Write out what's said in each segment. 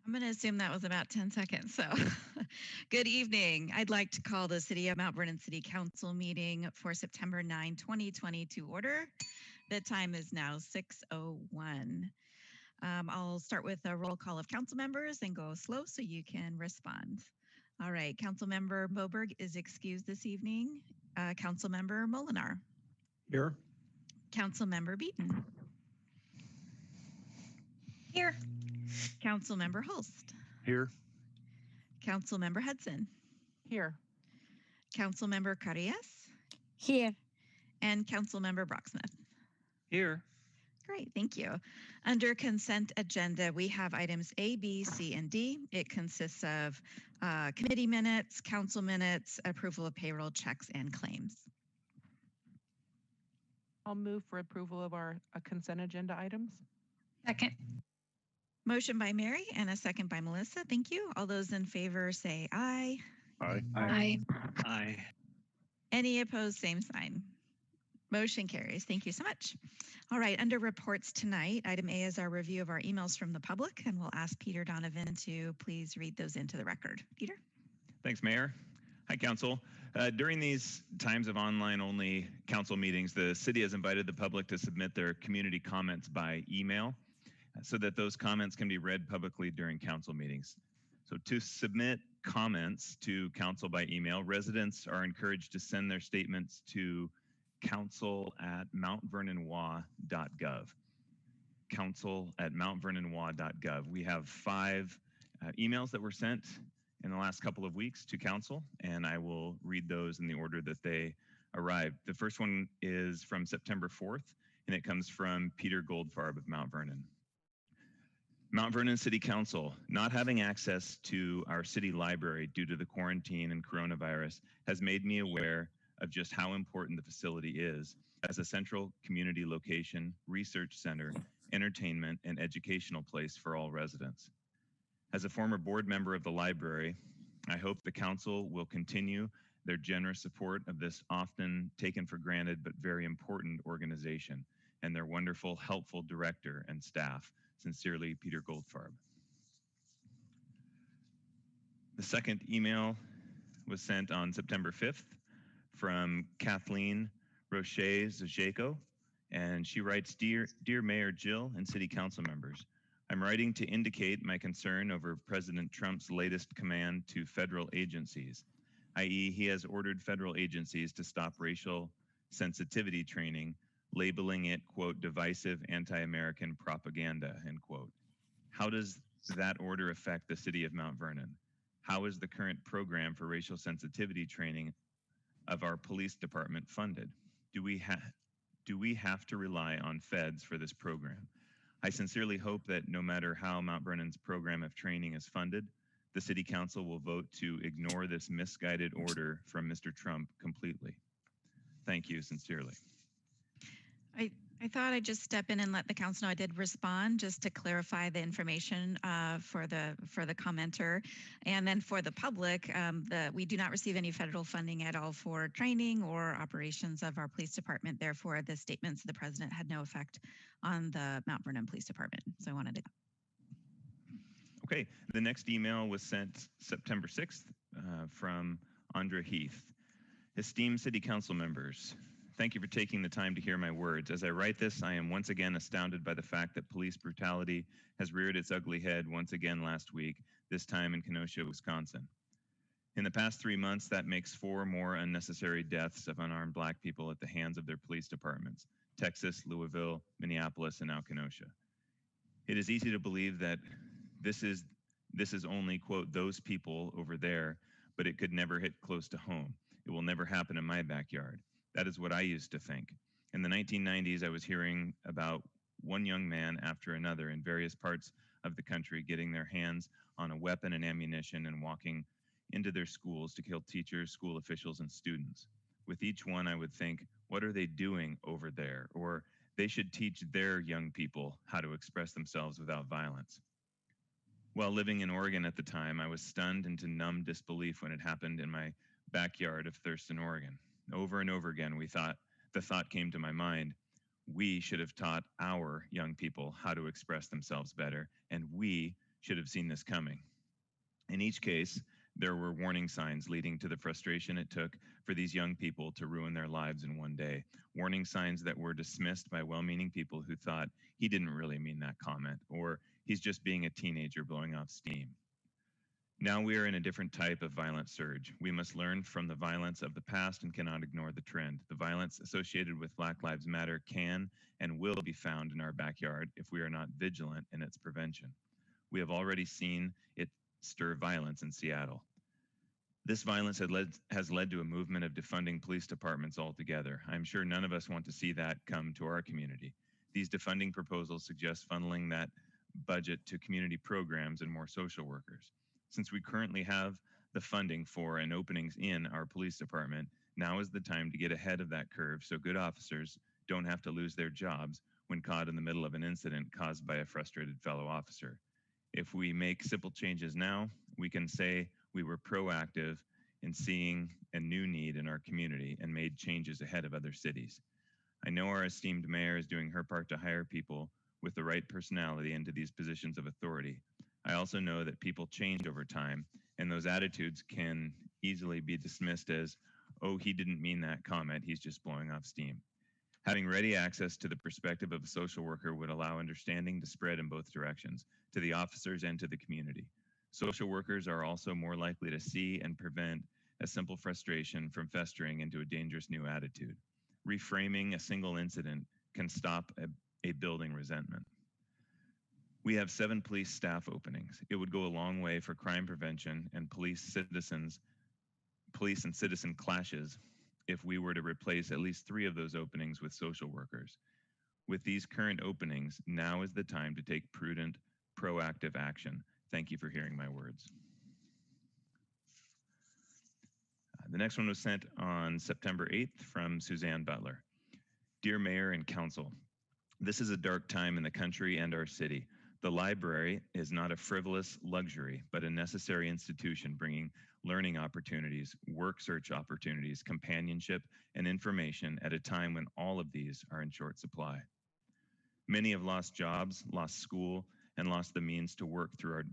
I'm going to assume that was about 10 seconds. So, good evening. I'd like to call the City of Mount Vernon City Council meeting for September 9, 2020 to order. The time is now 6:01. I'll start with a roll call of council members and go slow so you can respond. All right, Council Member Moberg is excused this evening. Council Member Molinar. Here. Council Member Beaton. Here. Council Member Holst. Here. Council Member Hudson. Here. Council Member Carillas. Here. And Council Member Brocksmith. Here. Great, thank you. Under consent agenda, we have items A, B, C, and D. It consists of committee minutes, council minutes, approval of payroll checks, and claims. I'll move for approval of our consent agenda items. Second. Motion by Mary and a second by Melissa. Thank you. All those in favor say aye. Aye. Aye. Aye. Any opposed, same sign. Motion carries. Thank you so much. All right, under reports tonight, item A is our review of our emails from the public, and we'll ask Peter Donovan to please read those into the record. Peter? Thanks, Mayor. Hi, Council. During these times of online-only council meetings, the city has invited the public to submit their community comments by email so that those comments can be read publicly during council meetings. So to submit comments to council by email, residents are encouraged to send their statements to council@mountvernon.gov. council@mountvernon.gov. We have 5 emails that were sent in the last couple of weeks to council, and I will read those in the order that they arrived. The first one is from September 4th, and it comes from Peter Goldfarb of Mount Vernon. Mount Vernon City Council, not having access to our city library due to the quarantine and coronavirus has made me aware of just how important the facility is as a central community location, research center, entertainment, and educational place for all residents. As a former board member of the library, I hope the council will continue their generous support of this often taken for granted but very important organization and their wonderful, helpful director and staff. Sincerely, Peter Goldfarb. The second email was sent on September 5th from Kathleen Roche Zajeko, and she writes, Dear Mayor Jill and City Council members, I'm writing to indicate my concern over President Trump's latest command to federal agencies, i.e. he has ordered federal agencies to stop racial sensitivity training, labeling it, quote, divisive anti-American propaganda, end quote. How does that order affect the city of Mount Vernon? How is the current program for racial sensitivity training of our police department funded? Do we have to rely on feds for this program? I sincerely hope that no matter how Mount Vernon's program of training is funded, the City Council will vote to ignore this misguided order from Mr. Trump completely. Thank you sincerely. I thought I'd just step in and let the council know I did respond just to clarify the information for the commenter, and then for the public, we do not receive any federal funding at all for training or operations of our police department. Therefore, the statements of the president had no effect on the Mount Vernon Police Department. So I wanted to. Okay, the next email was sent September 6th from Andra Heath. Esteemed City Council members, thank you for taking the time to hear my words. As I write this, I am once again astounded by the fact that police brutality has reared its ugly head once again last week, this time in Kenosha, Wisconsin. In the past 3 months, that makes 4 more unnecessary deaths of unarmed Black people at the hands of their police departments, Texas, Louisville, Minneapolis, and now Kenosha. It is easy to believe that this is only, quote, those people over there, but it could never hit close to home. It will never happen in my backyard. That is what I used to think. In the 1990s, I was hearing about one young man after another in various parts of the country getting their hands on a weapon and ammunition and walking into their schools to kill teachers, school officials, and students. With each one, I would think, what are they doing over there? Or they should teach their young people how to express themselves without violence. While living in Oregon at the time, I was stunned into numb disbelief when it happened in my backyard of Thurston, Oregon. Over and over again, the thought came to my mind, we should have taught our young people how to express themselves better, and we should have seen this coming. In each case, there were warning signs leading to the frustration it took for these young people to ruin their lives in one day. Warning signs that were dismissed by well-meaning people who thought he didn't really mean that comment, or he's just being a teenager blowing off steam. Now we are in a different type of violent surge. We must learn from the violence of the past and cannot ignore the trend. The violence associated with Black Lives Matter can and will be found in our backyard if we are not vigilant in its prevention. We have already seen it stir violence in Seattle. This violence has led to a movement of defunding police departments altogether. I'm sure none of us want to see that come to our community. These defunding proposals suggest funneling that budget to community programs and more social workers. Since we currently have the funding for and openings in our police department, now is the time to get ahead of that curve so good officers don't have to lose their jobs when caught in the middle of an incident caused by a frustrated fellow officer. If we make simple changes now, we can say we were proactive in seeing a new need in our community and made changes ahead of other cities. I know our esteemed mayor is doing her part to hire people with the right personality into these positions of authority. I also know that people change over time, and those attitudes can easily be dismissed as, oh, he didn't mean that comment, he's just blowing off steam. Having ready access to the perspective of a social worker would allow understanding to spread in both directions, to the officers and to the community. Social workers are also more likely to see and prevent a simple frustration from festering into a dangerous new attitude. Reframing a single incident can stop a building resentment. We have 7 police staff openings. It would go a long way for crime prevention and police and citizen clashes if we were to replace at least 3 of those openings with social workers. With these current openings, now is the time to take prudent, proactive action. Thank you for hearing my words. The next one was sent on September 8th from Suzanne Butler. Dear Mayor and Council, this is a dark time in the country and our city. The library is not a frivolous luxury, but a necessary institution bringing learning opportunities, work search opportunities, companionship, and information at a time when all of these are in short supply. Many have lost jobs, lost school, and lost the means to work through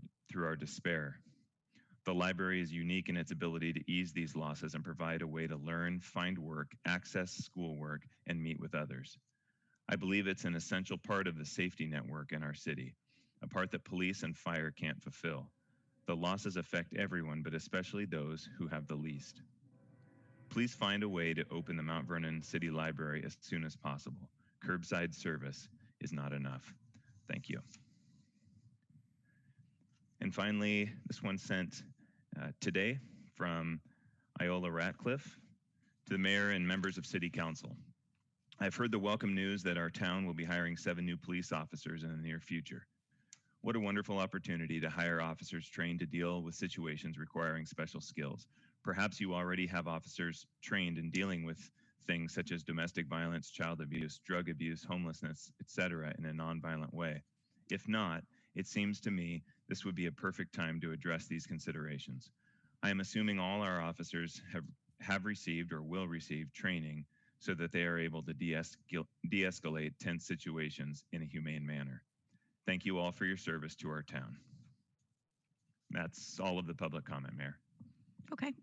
our despair. The library is unique in its ability to ease these losses and provide a way to learn, find work, access schoolwork, and meet with others. I believe it's an essential part of the safety network in our city, a part that police and fire can't fulfill. The losses affect everyone, but especially those who have the least. Please find a way to open the Mount Vernon City Library as soon as possible. Curbside service is not enough. Thank you. And finally, this one sent today from Iola Ratcliffe to the mayor and members of City Council. I've heard the welcome news that our town will be hiring 7 new police officers in the near future. What a wonderful opportunity to hire officers trained to deal with situations requiring special skills. Perhaps you already have officers trained in dealing with things such as domestic violence, child abuse, drug abuse, homelessness, etc. in a nonviolent way. If not, it seems to me this would be a perfect time to address these considerations. I am assuming all our officers have received or will receive training so that they are able to de-escalate tense situations in a humane manner. Thank you all for your service to our town. That's all of the public comment, Mayor. Okay.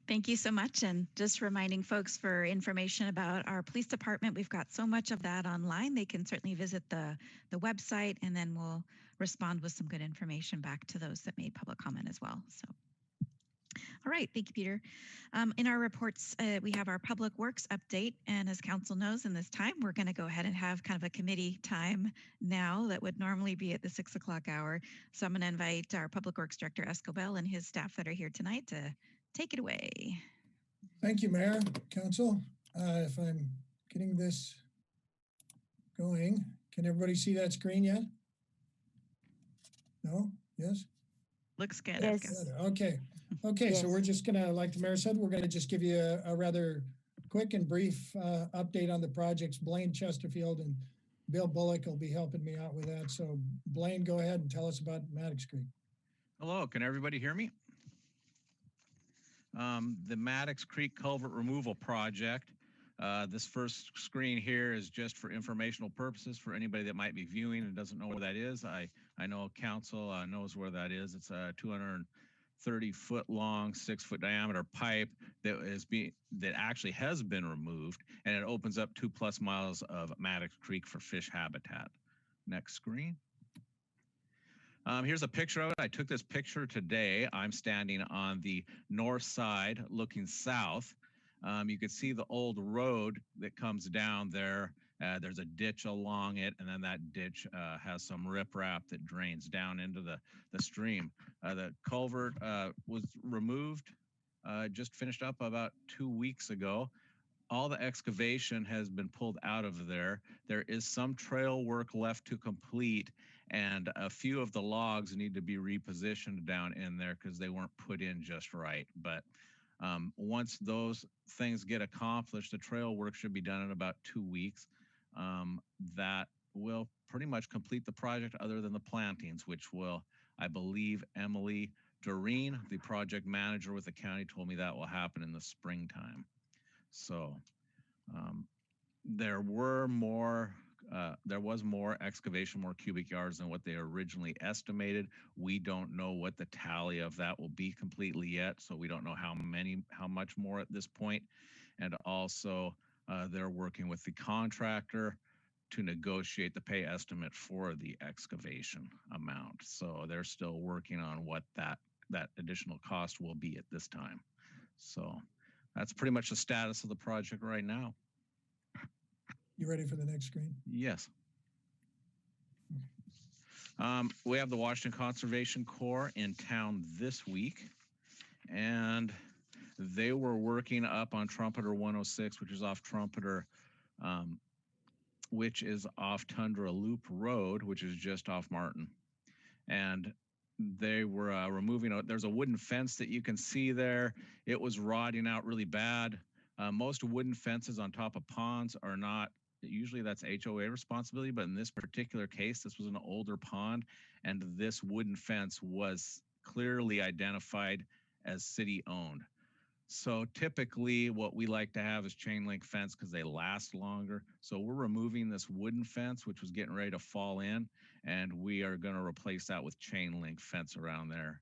Thank you so much. And just reminding folks for information about our police department, we've got so much of that online. They can certainly visit the website, and then we'll respond with some good information back to those that made public comment as well. So. All right, thank you, Peter. In our reports, we have our Public Works update, and as council knows, in this time, we're going to go ahead and have kind of a committee time now that would normally be at the 6 o'clock hour. So I'm going to invite our Public Works Director Escobel and his staff that are here tonight to take it away. Thank you, Mayor, Council. If I'm getting this going, can everybody see that screen yet? No? Yes? Looks good. Yes. Good. Okay. Okay, Yes. so we're just gonna, like the mayor said, we're gonna just give you a rather quick and brief update on the projects. Blaine Chesterfield and Bill Bullock will be helping me out with that. So Blaine, go ahead and tell us about Maddox Creek. Hello, can everybody hear me? The Maddox Creek Culvert Removal Project. This first screen here is just for informational purposes for anybody that might be viewing and doesn't know what that is. I I know council knows where that is. It's a 230-foot long, 6-foot diameter pipe that actually has been removed, and it opens up 2+ miles of matic creek for fish habitat. Next screen. Here's a picture of it. I took this picture today. I'm standing on the north side looking south. You can see the old road that comes down there. There's a ditch along it, and then that ditch has some riprap that drains down into the stream. The culvert was removed, just finished up about 2 weeks ago. All the excavation has been pulled out of there. There is some trail work left to complete, and a few of the logs need to be repositioned down in there because they weren't put in just right. But once those things get accomplished, the trail work should be done in about 2 weeks. That will pretty much complete the project other than the plantings, which will, I believe, Emily Doreen, the project manager with the county, told me that will happen in the springtime. So there was more excavation, more cubic yards than what they originally estimated. We don't know what the tally of that will be completely yet, so we don't know how much more at this point. And also, they're working with the contractor to negotiate the pay estimate for the excavation amount. So they're still working on what that additional cost will be at this time. So that's pretty much the status of the project right now. You ready for the next screen? Yes. We have the Washington Conservation Corps in town this week, and they were working up on Trumpeter 106, which is off Trumpeter, which is off Tundra Loop Road, which is just off Martin. And they were removing, there's a wooden fence that you can see there. It was rotting out really bad. Most wooden fences on top of ponds are not, usually that's HOA responsibility, but in this particular case, this was an older pond, and this wooden fence was clearly identified as city owned. So typically what we like to have is chain link fence because they last longer. So we're removing this wooden fence, which was getting ready to fall in, and we are going to replace that with chain link fence around there.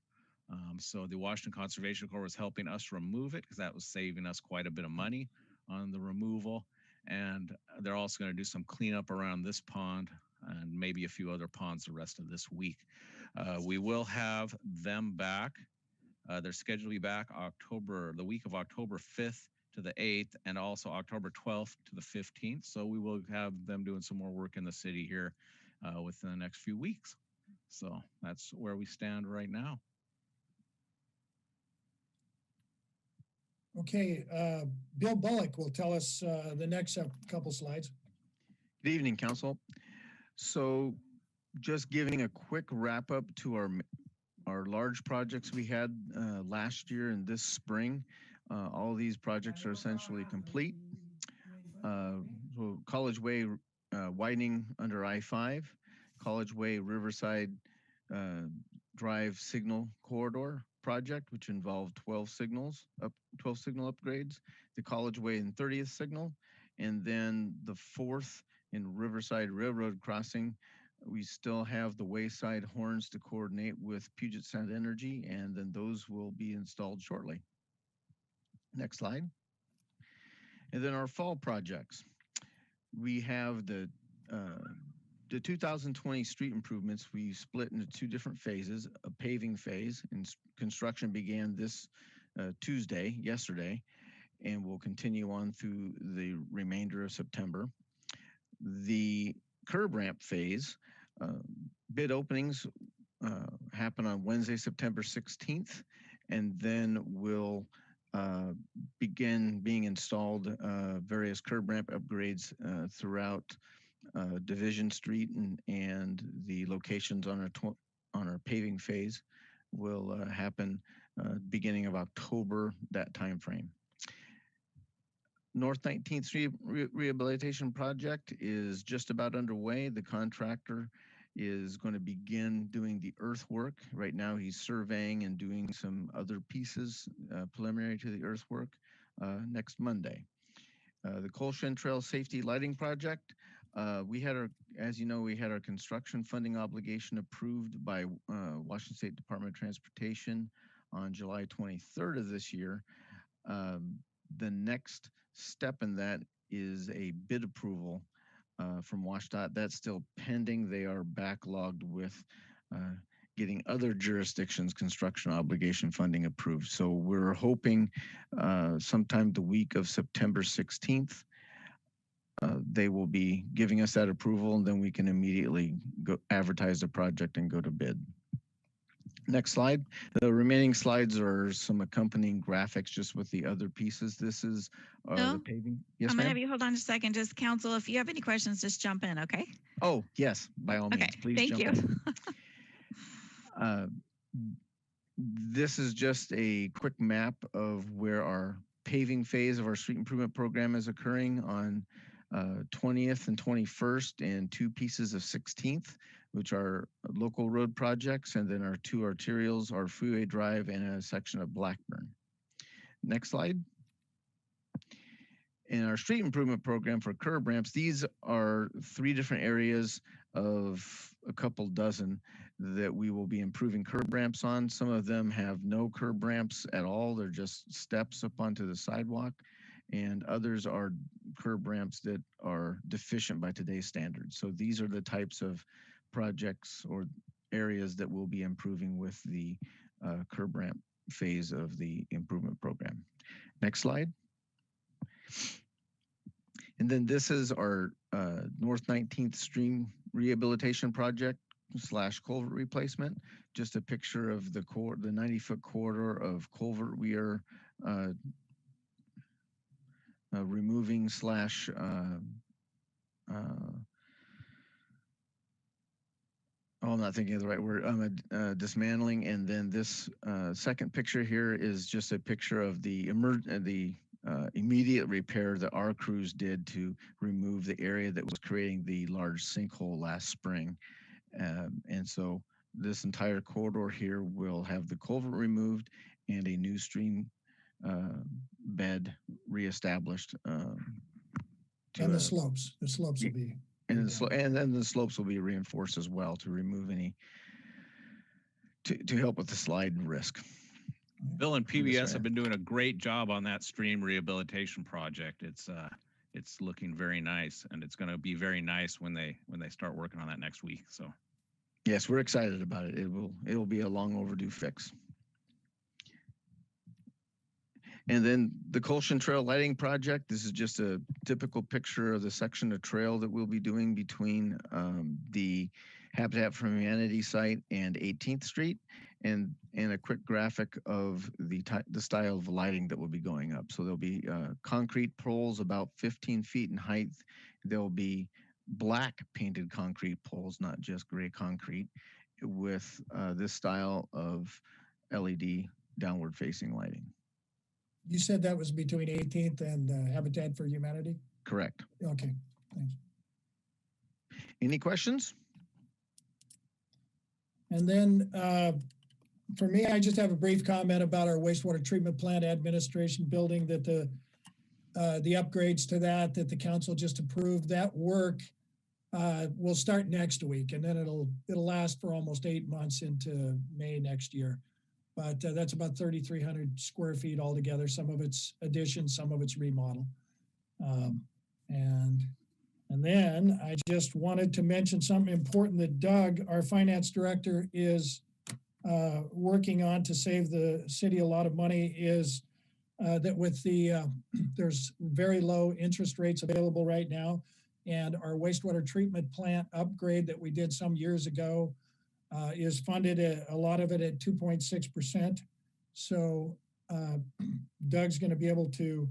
So the Washington Conservation Corps was helping us remove it because that was saving us quite a bit of money on the removal. And they're also going to do some cleanup around this pond and maybe a few other ponds the rest of this week. We will have them back. They're scheduled to be back the week of October 5th to the 8th, and also October 12th to the 15th. So we will have them doing some more work in the city here within the next few weeks. So that's where we stand right now. Okay, Bill Bullock will tell us the next couple slides. Good evening, Council. So just giving a quick wrap up to our large projects we had last year and this spring. All of these projects are essentially complete. So College Way widening under I-5, College Way Riverside Drive signal corridor project, which involved 12 signal upgrades, the College Way and 30th signal, and then the 4th in Riverside Railroad crossing. We still have the wayside horns to coordinate with Puget Sound Energy, and then those will be installed shortly. Next slide. And then our fall projects. We have the 2020 street improvements. We split into 2 different phases, a paving phase, and construction began this yesterday, and will continue on through the remainder of September. The curb ramp phase, bid openings happen on Wednesday, September 16th, and then will begin being installed various curb ramp upgrades throughout Division Street and the locations on our paving phase will happen beginning of October, that time frame. North 19th Street Rehabilitation Project is just about underway. The contractor is going to begin doing the earthwork. Right now he's surveying and doing some other pieces preliminary to the earthwork next Monday. The Colshan Trail Safety Lighting Project, We had our, as you know, we had our construction funding obligation approved by Washington State Department of Transportation on July 23rd of this year. The next step in that is a bid approval from WashDOT. That's still pending. They are backlogged with getting other jurisdictions' construction obligation funding approved. So we're hoping sometime the week of September 16th, they will be giving us that approval, and then we can immediately go advertise the project and go to bid. Next slide. The remaining slides are some accompanying graphics just with the other pieces. This is the paving. Yes, I'm gonna ma'am? have you hold on just a second. Just council, if you have any questions, just jump in, okay? Oh, yes, by all Okay, means, please thank jump you. in. This is just a quick map of where our paving phase of our street improvement program is occurring on 20th and 21st and two pieces of 16th, which are local road projects, and then our two arterials are Freeway Drive and a section of Blackburn. Next slide. In our street improvement program for curb ramps, these are 3 different areas of a couple dozen that we will be improving curb ramps on. Some of them have no curb ramps at all. They're just steps up onto the sidewalk, and others are curb ramps that are deficient by today's standards. So these are the types of projects or areas that we'll be improving with the curb ramp phase of the improvement program. Next slide. And then this is our North 19th Stream Rehabilitation Project / culvert replacement. Just a picture of the 90-foot corridor of culvert we are removing / I'm not thinking of the right word. Dismantling. And then this second picture here is just a picture of the immediate repair that our crews did to remove the area that was creating the large sinkhole last spring. And so this entire corridor here will have the culvert removed and a new stream bed reestablished. And the slopes will be. And then the slopes will be reinforced as well to remove any, to help with the slide risk. Bill and PBS have been doing a great job on that stream rehabilitation project. It's looking very nice, and it's going to be very nice when they start working on that next week. So, yes, we're excited about it. It will be a long overdue fix. And then the Colshan Trail Lighting Project. This is just a typical picture of the section of trail that we'll be doing between the Habitat for Humanity site and 18th Street, and a quick graphic of the style of lighting that will be going up. So there'll be concrete poles about 15 feet in height. There'll be black painted concrete poles, not just gray concrete, with this style of LED downward facing lighting. You said that was between 18th and Habitat for Humanity? Correct. Okay, thanks. Any questions? And then for me, I just have a brief comment about our wastewater treatment plant administration building, that the upgrades to that the council just approved. That work will start next week, and then it'll last for almost 8 months into May next year. But that's about 3,300 square feet altogether. Some of it's addition, some of it's remodel. And then I just wanted to mention something important that Doug, our finance director, is working on to save the city a lot of money, is that with there's very low interest rates available right now, and our wastewater treatment plant upgrade that we did some years ago is funded, a lot of it at 2.6%. So Doug's going to be able to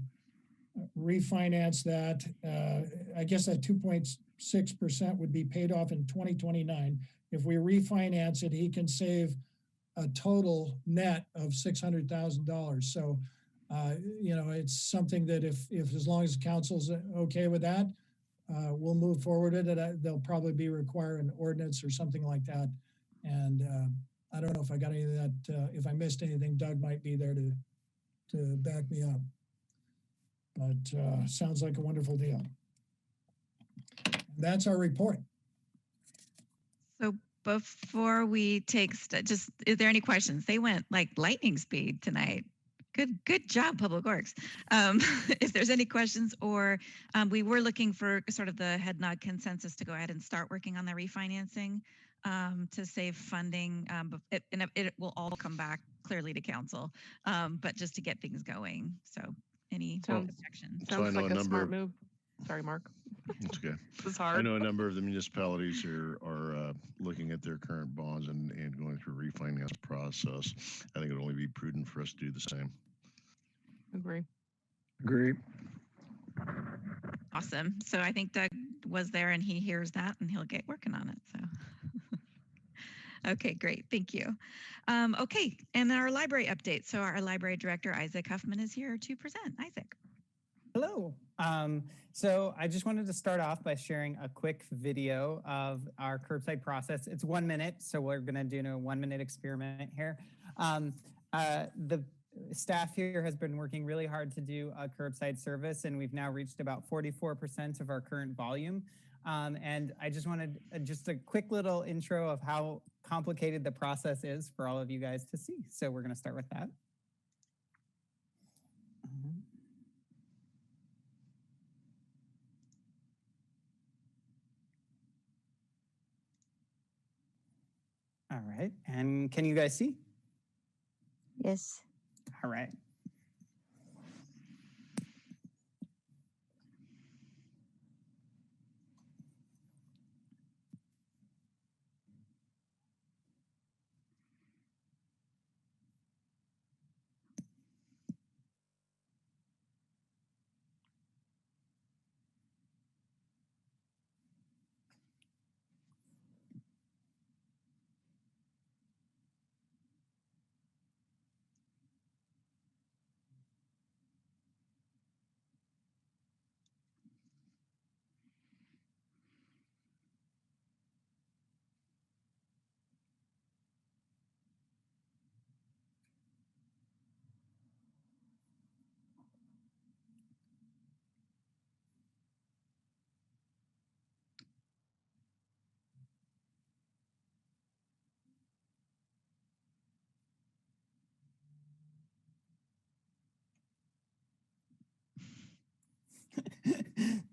refinance that. I guess that 2.6% would be paid off in 2029. If we refinance it, he can save a total net of $600,000. So, it's something that if as long as the council's okay with that, we'll move forward with it. They'll probably be require an ordinance or something like that. And I don't know if I got any of that. If I missed anything, Doug might be there to back me up. But sounds like a wonderful deal. That's our report. So before we take, just, is there any questions? They went like lightning speed tonight. Good job, Public Works. If there's any questions, or we were looking for sort of the head nod consensus to go ahead and start working on the refinancing to save funding, and it will all come back clearly to council, but just to get things going. So any objections? So I Sounds know like a a number smart of- move. Sorry, Mark. It's okay. This is I hard. know a number of the municipalities are looking at their current bonds and going through a refinance process. I think it would only be prudent for us to do the same. Agree. Agree. Awesome. So I think Doug was there and he hears that and he'll get working on it. So. Okay, great. Thank you. Okay, and our library update. So our library director, Isaac Huffman, is here to present. Isaac. Hello. So I just wanted to start off by sharing a quick video of our curbside process. It's 1 minute, so we're going to do a 1 minute experiment here. The staff here has been working really hard to do a curbside service, and we've now reached about 44% of our current volume. And I just wanted just a quick little intro of how complicated the process is for all of you guys to see. So we're going to start with that. All right, and can you guys see? Yes. All right.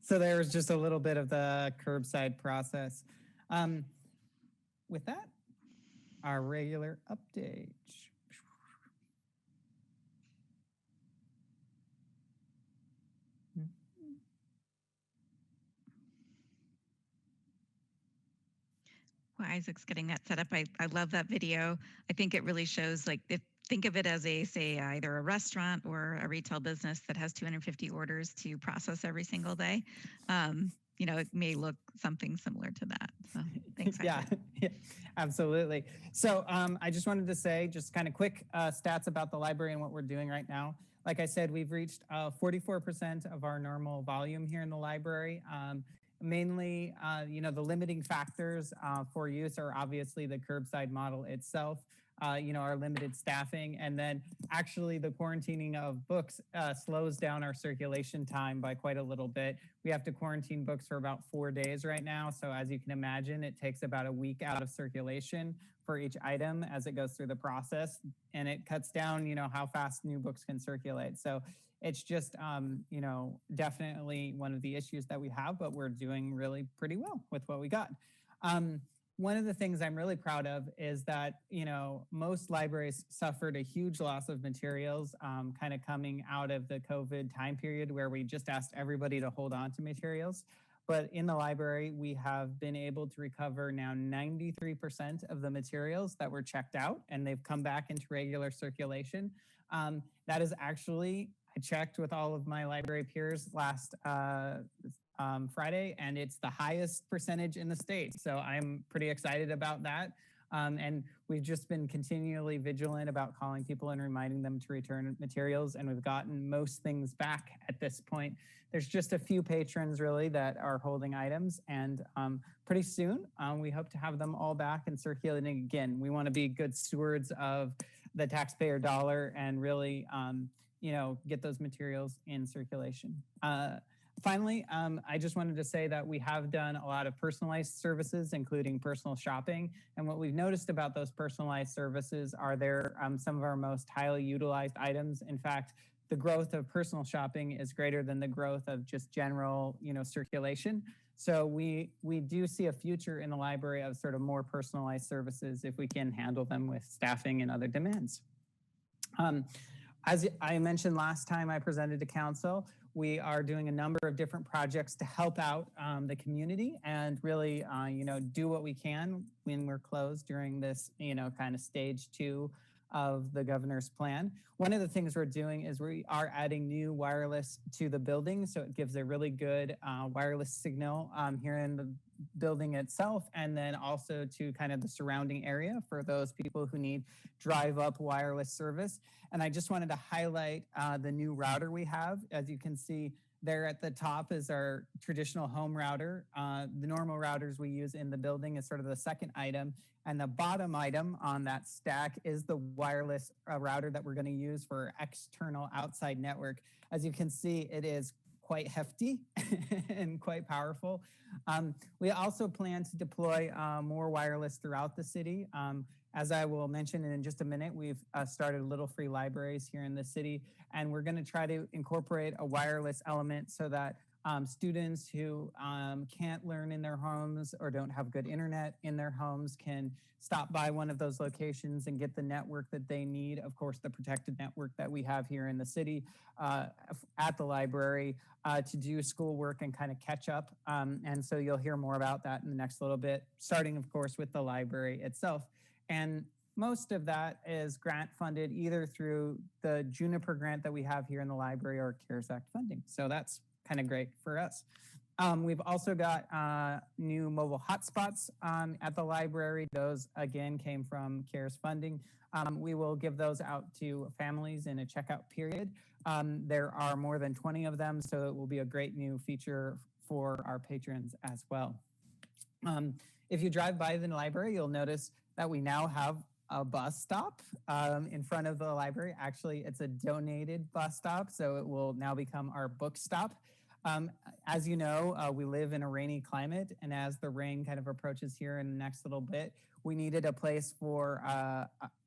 So there was just a little bit of the curbside process. With that, our regular update. Well, Isaac's getting that set up. I love that video. I think it really shows, like, think of it as a, say, either a restaurant or a retail business that has 250 orders to process every single day. You know, it may look something similar to that. So thanks, Isaac. Yeah, absolutely. So I just wanted to say just kind of quick stats about the library and what we're doing right now. Like I said, we've reached 44% of our normal volume here in the library. Mainly, you know, the limiting factors for use are obviously the curbside model itself, you know, our limited staffing, and then actually the quarantining of books slows down our circulation time by quite a little bit. We have to quarantine books for about 4 days right now. So as you can imagine, it takes about a week out of circulation for each item as it goes through the process, and it cuts down, you know, how fast new books can circulate. So it's just, you know, definitely one of the issues that we have, but we're doing really pretty well with what we got. One of the things I'm really proud of is that, you know, most libraries suffered a huge loss of materials kind of coming out of the COVID time period where we just asked everybody to hold on to materials. But in the library, we have been able to recover now 93% of the materials that were checked out, and they've come back into regular circulation. That is actually, I checked with all of my library peers last Friday, and it's the highest percentage in the state. So I'm pretty excited about that. And we've just been continually vigilant about calling people and reminding them to return materials, and we've gotten most things back at this point. There's just a few patrons really that are holding items, and pretty soon we hope to have them all back and circulating again. We want to be good stewards of the taxpayer dollar and really, you know, get those materials in circulation. Finally, I just wanted to say that we have done a lot of personalized services, including personal shopping. And what we've noticed about those personalized services are they're some of our most highly utilized items. In fact, the growth of personal shopping is greater than the growth of just general, circulation. So we do see a future in the library of sort of more personalized services if we can handle them with staffing and other demands. As I mentioned last time I presented to council, we are doing a number of different projects to help out the community and really, do what we can when we're closed during this, kind of stage 2 of the governor's plan. One of the things we're doing is we are adding new wireless to the building. So it gives a really good wireless signal here in the building itself, and then also to kind of the surrounding area for those people who need drive up wireless service. And I just wanted to highlight the new router we have. As you can see there at the top is our traditional home router. The normal routers we use in the building is sort of the second item. And the bottom item on that stack is the wireless router that we're going to use for external outside network. As you can see, it is quite hefty and quite powerful. We also plan to deploy more wireless throughout the city. As I will mention in just a minute, we've started little free libraries here in the city, and we're going to try to incorporate a wireless element so that students who can't learn in their homes or don't have good internet in their homes can stop by one of those locations and get the network that they need. Of course, the protected network that we have here in the city at the library to do schoolwork and kind of catch up. And so you'll hear more about that in the next little bit, starting, of course, with the library itself. And most of that is grant funded either through the Juniper grant that we have here in the library or CARES Act funding. So that's kind of great for us. We've also got new mobile hotspots at the library. Those, again, came from CARES funding. We will give those out to families in a checkout period. There are more than 20 of them, so it will be a great new feature for our patrons as well. If you drive by the library, you'll notice that we now have a bus stop in front of the library. Actually, it's a donated bus stop, so it will now become our book stop. As you know, we live in a rainy climate, and as the rain kind of approaches here in the next little bit, we needed a place for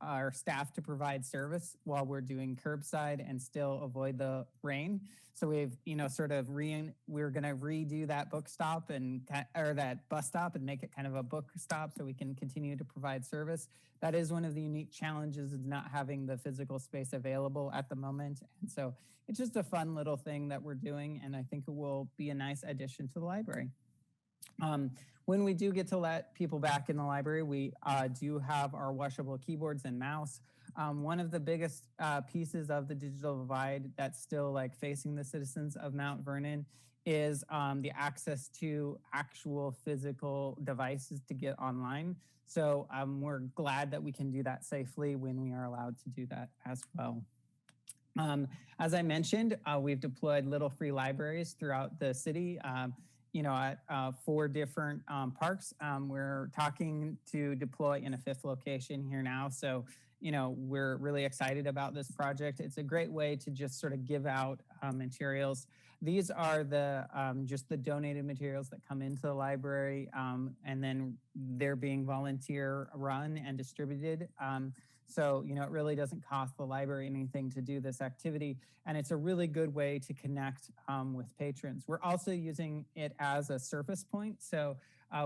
our staff to provide service while we're doing curbside and still avoid the rain. So we've, we're going to redo that book stop or that bus stop and make it kind of a book stop so we can continue to provide service. That is one of the unique challenges is not having the physical space available at the moment. And so it's just a fun little thing that we're doing, and I think it will be a nice addition to the library. When we do get to let people back in the library, we do have our washable keyboards and mouse. One of the biggest pieces of the digital divide that's still facing the citizens of Mount Vernon is the access to actual physical devices to get online. So we're glad that we can do that safely when we are allowed to do that as well. As I mentioned, we've deployed little free libraries throughout the city. At 4 different parks. We're talking to deploy in a 5th location here now. So, we're really excited about this project. It's a great way to just sort of give out materials. These are the just the donated materials that come into the library, and then they're being volunteer run and distributed. So, it really doesn't cost the library anything to do this activity. And it's a really good way to connect with patrons. We're also using it as a surface point. So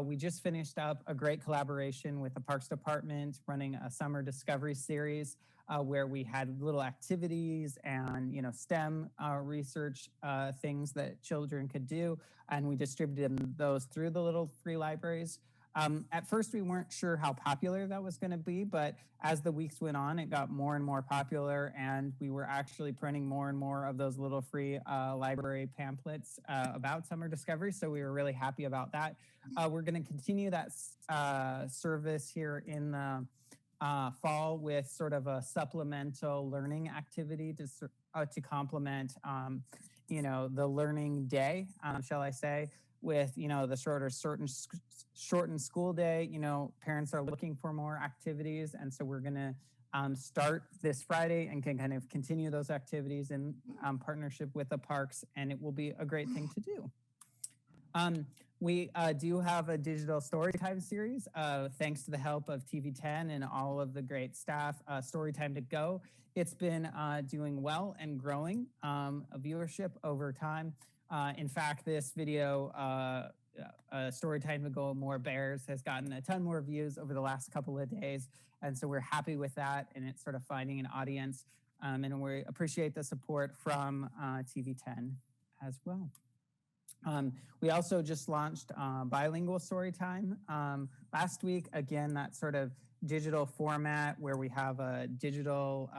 we just finished up a great collaboration with the Parks Department running a summer discovery series where we had little activities and, STEM research things that children could do. And we distributed those through the little free libraries. At first, we weren't sure how popular that was going to be, but as the weeks went on, it got more and more popular, and we were actually printing more and more of those little free library pamphlets about summer discovery, so we were really happy about that. We're going to continue that service here in the fall with sort of a supplemental learning activity to complement, the learning day, shall I say. with, the shortened school day, parents are looking for more activities. And so we're going to start this Friday and can kind of continue those activities in partnership with the parks, and it will be a great thing to do. We do have a digital storytime series, thanks to the help of TV10 and all of the great staff. Storytime to Go. It's been doing well and growing a viewership over time. In fact, this video, Storytime to Go More Bears, has gotten a ton more views over the last couple of days. And so we're happy with that, and it's sort of finding an audience. And we appreciate the support from TV10 as well. We also just launched Bilingual Storytime last week. Again, that sort of digital format where we have a digital,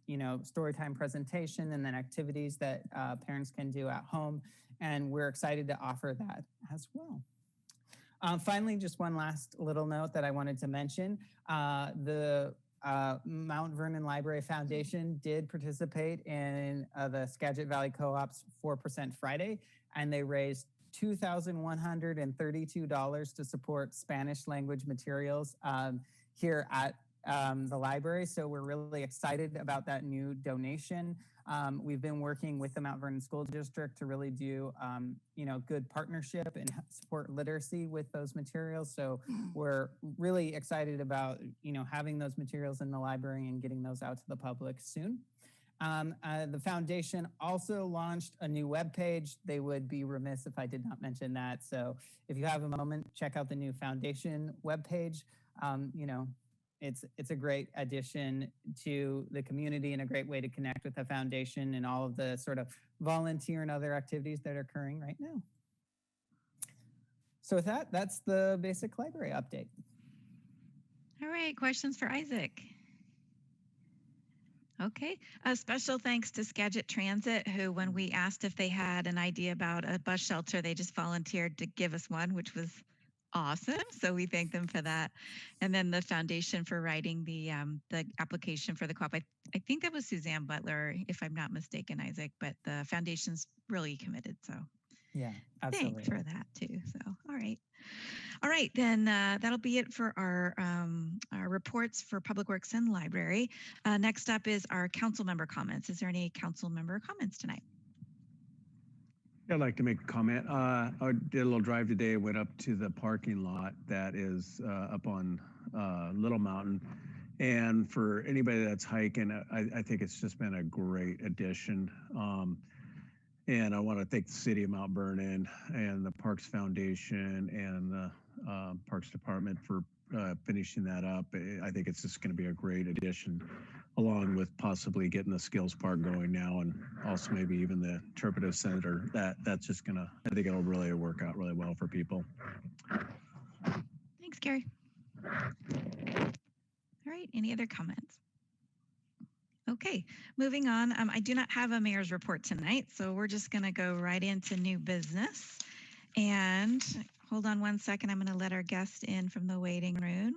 storytime presentation and then activities that parents can do at home. And we're excited to offer that as well. Finally, just one last little note that I wanted to mention. The Mount Vernon Library Foundation did participate in the Skagit Valley Co-op's 4% Friday, and they raised $2,132 to support Spanish language materials here at the library. So we're really excited about that new donation. We've been working with the Mount Vernon School District to really do, good partnership and support literacy with those materials. So we're really excited about, having those materials in the library and getting those out to the public soon. The foundation also launched a new webpage. They would be remiss if I did not mention that. So if you have a moment, check out the new foundation webpage. It's a great addition to the community and a great way to connect with the foundation and all of the sort of volunteer and other activities that are occurring right now. So with that, that's the basic library update. All right, questions for Isaac? Okay, a special thanks to Skagit Transit, who, when we asked if they had an idea about a bus shelter, they just volunteered to give us one, which was awesome. So we thank them for that. And then the foundation for writing the application for the co-op. I think that was Suzanne Butler, if I'm not mistaken, Isaac, but the foundation's really committed. So yeah, absolutely. Thanks for that too. So, all right. All right, then that'll be it for our reports for Public Works and Library. Next up is our council member comments. Is there any council member comments tonight? I'd like to make a comment. I did a little drive today, went up to the parking lot that is up on Little Mountain. And for anybody that's hiking, I think it's just been a great addition. And I want to thank the city of Mount Vernon and the Parks Foundation and the Parks Department for finishing that up. I think it's just going to be a great addition, along with possibly getting the skills park going now, and also maybe even the interpretive center. That's just gonna, I think it'll really work out really well for people. Thanks, Gary. All right, any other comments? Okay, moving on. I do not have a mayor's report tonight, so we're just gonna go right into new business. And hold on one second, I'm gonna let our guest in from the waiting room.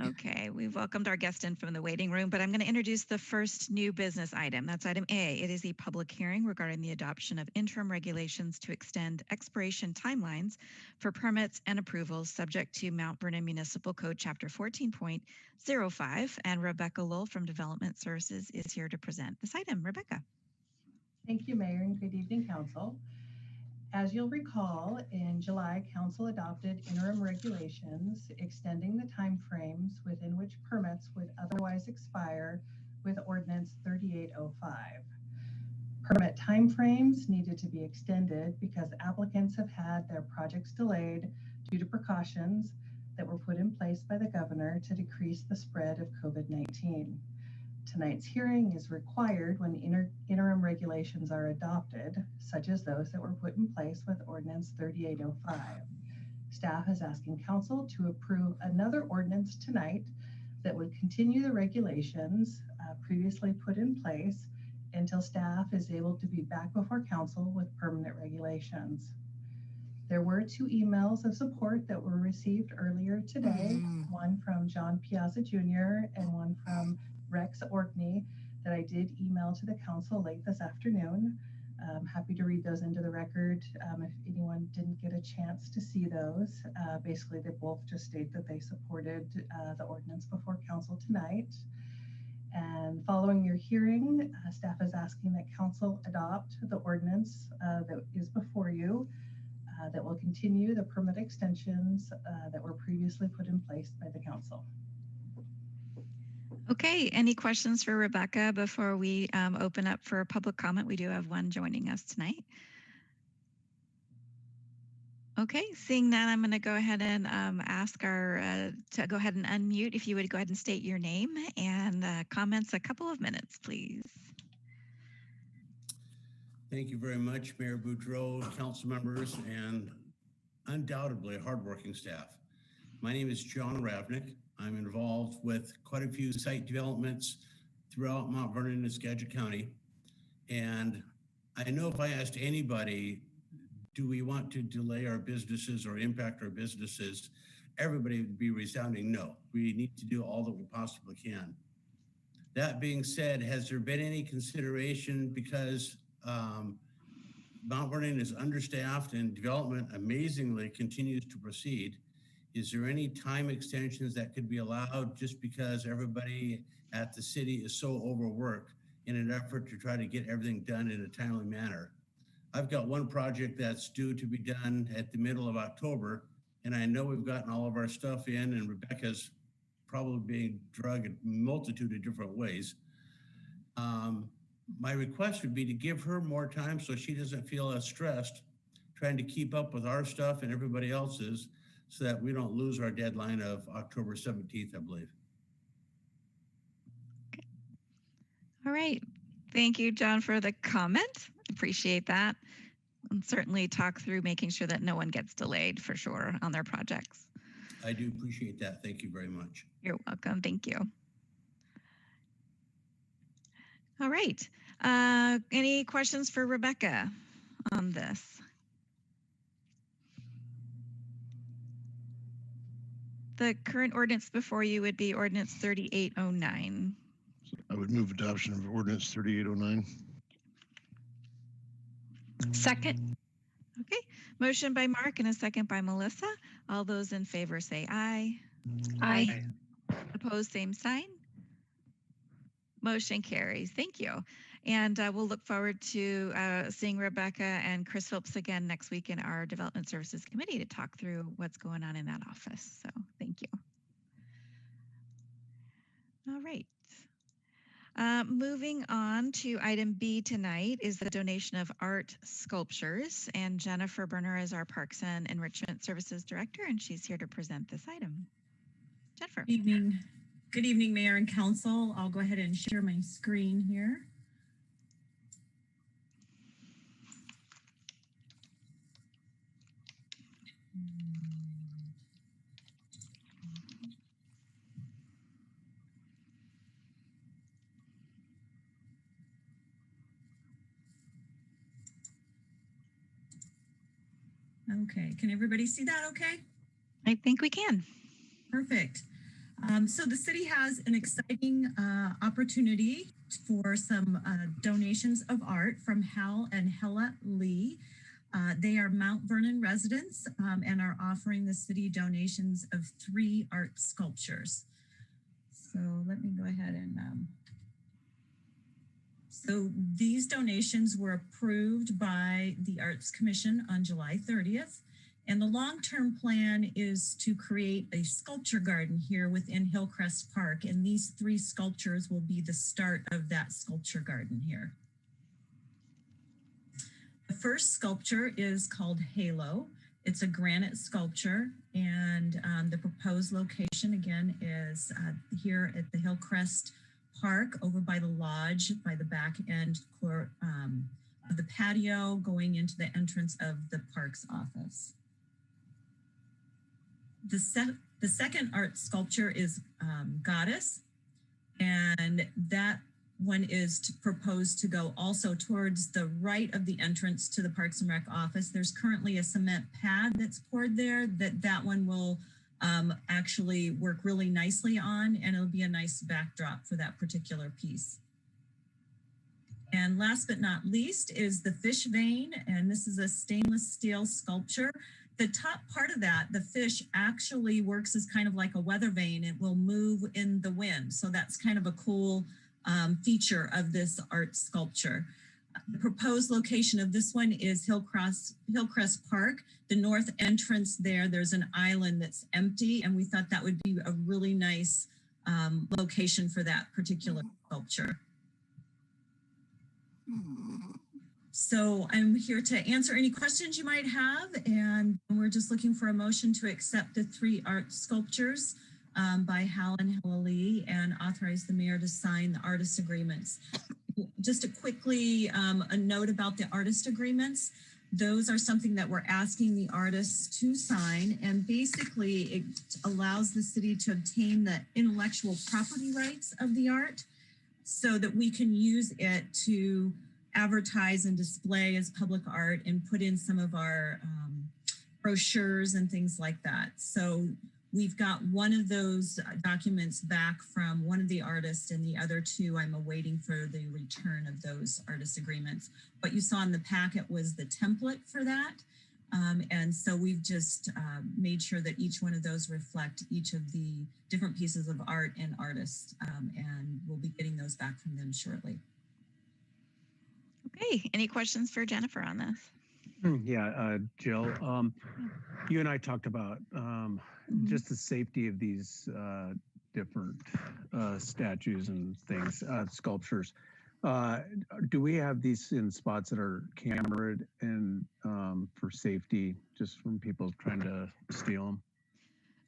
Okay, we've welcomed our guest in from the waiting room, but I'm going to introduce the first new business item. That's item A. It is a public hearing regarding the adoption of interim regulations to extend expiration timelines for permits and approvals subject to Mount Vernon Municipal Code Chapter 14.05. And Rebecca Lowell from Development Services is here to present this item. Rebecca. Thank you, Mayor, and good evening, Council. As you'll recall, in July, Council adopted interim regulations extending the timeframes within which permits would otherwise expire with Ordinance 3805. Permit timeframes needed to be extended because applicants have had their projects delayed due to precautions that were put in place by the governor to decrease the spread of COVID-19. Tonight's hearing is required when interim regulations are adopted, such as those that were put in place with Ordinance 3805. Staff is asking Council to approve another ordinance tonight that would continue the regulations previously put in place until staff is able to be back before Council with permanent regulations. There were 2 emails of support that were received earlier today, one from John Piazza Jr. and one from Rex Orkney, that I did email to the council late this afternoon. I'm happy to read those into the record if anyone didn't get a chance to see those. Basically, they both just state that they supported the ordinance before council tonight. And following your hearing, staff is asking that council adopt the ordinance that is before you that will continue the permit extensions that were previously put in place by the council. Okay, any questions for Rebecca before we open up for public comment? We do have one joining us tonight. Okay, seeing that, I'm going to go ahead and ask our to go ahead and unmute. If you would go ahead and state your name and comments, a couple of minutes, please. Thank you very much, Mayor Boudreau, council members, and undoubtedly hardworking staff. My name is John Ravnic. I'm involved with quite a few site developments throughout Mount Vernon and Skagit County. And I know if I asked anybody, do we want to delay our businesses or impact our businesses, everybody would be resounding no. We need to do all that we possibly can. That being said, has there been any consideration, because Mount Vernon is understaffed and development amazingly continues to proceed, is there any time extensions that could be allowed just because everybody at the city is so overworked in an effort to try to get everything done in a timely manner? I've got one project that's due to be done at the middle of October, and I know we've gotten all of our stuff in, and Rebecca's probably being drugged a multitude of different ways. My request would be to give her more time so she doesn't feel as stressed trying to keep up with our stuff and everybody else's, so that we don't lose our deadline of October 17th, I believe. Okay. All right. Thank you, John, for the comment. Appreciate that. And certainly talk through making sure that no one gets delayed for sure on their projects. I do appreciate that. Thank you very much. You're welcome. Thank you. All right. Any questions for Rebecca on this? The current ordinance before you would be ordinance 3809. I would move adoption of ordinance 3809. Second. Okay, motion by Mark and a second by Melissa. All those in favor say aye. Aye. Opposed, same sign. Motion carries. Thank you. And we'll look forward to seeing Rebecca and Chris Phillips again next week in our Development Services Committee to talk through what's going on in that office. So thank you. All right. Moving on to item B tonight is the donation of art sculptures. And Jennifer Berner is our Parks and Enrichment Services Director, and she's here to present this item. Jennifer. Good evening. Good evening, Mayor and Council. I'll go ahead and share my screen here. Okay, can everybody see that okay? I think we can. Perfect. So the city has an exciting opportunity for some donations of art from Hal and Hella Lee. They are Mount Vernon residents and are offering the city donations of 3 art sculptures. So let me go ahead and so these donations were approved by the Arts Commission on July 30th. And the long-term plan is to create a sculpture garden here within Hillcrest Park. And these 3 sculptures will be the start of that sculpture garden here. The first sculpture is called Halo. It's a granite sculpture, and the proposed location again is here at the Hillcrest Park over by the lodge, by the back end of the patio going into the entrance of the park's office. The second art sculpture is Goddess, and that one is proposed to go also towards the right of the entrance to the Parks and Rec office. There's currently a cement pad that's poured there that one will actually work really nicely on, and it'll be a nice backdrop for that particular piece. And last but not least is the fish vein, and this is a stainless steel sculpture. The top part of that, the fish, actually works as kind of like a weather vane. It will move in the wind. So that's kind of a cool feature of this art sculpture. The proposed location of this one is Hillcrest Park. The north entrance there's an island that's empty, and we thought that would be a really nice location for that particular sculpture. So I'm here to answer any questions you might have, and we're just looking for a motion to accept the 3 art sculptures by Hal and Hella Lee and authorize the mayor to sign the artist agreements. Just a note about the artist agreements. Those are something that we're asking the artists to sign, and basically it allows the city to obtain the intellectual property rights of the art so that we can use it to advertise and display as public art and put in some of our brochures and things like that. So we've got one of those documents back from one of the artists, and the other 2 I'm awaiting for the return of those artist agreements. What you saw in the packet was the template for that. And so we've just made sure that each one of those reflect each of the different pieces of art and artists, and we'll be getting those back from them shortly. Okay, any questions for Jennifer on this? Yeah, Jill, you and I talked about just the safety of these different statues and things, sculptures. Do we have these in spots that are cameraed and for safety, just from people trying to steal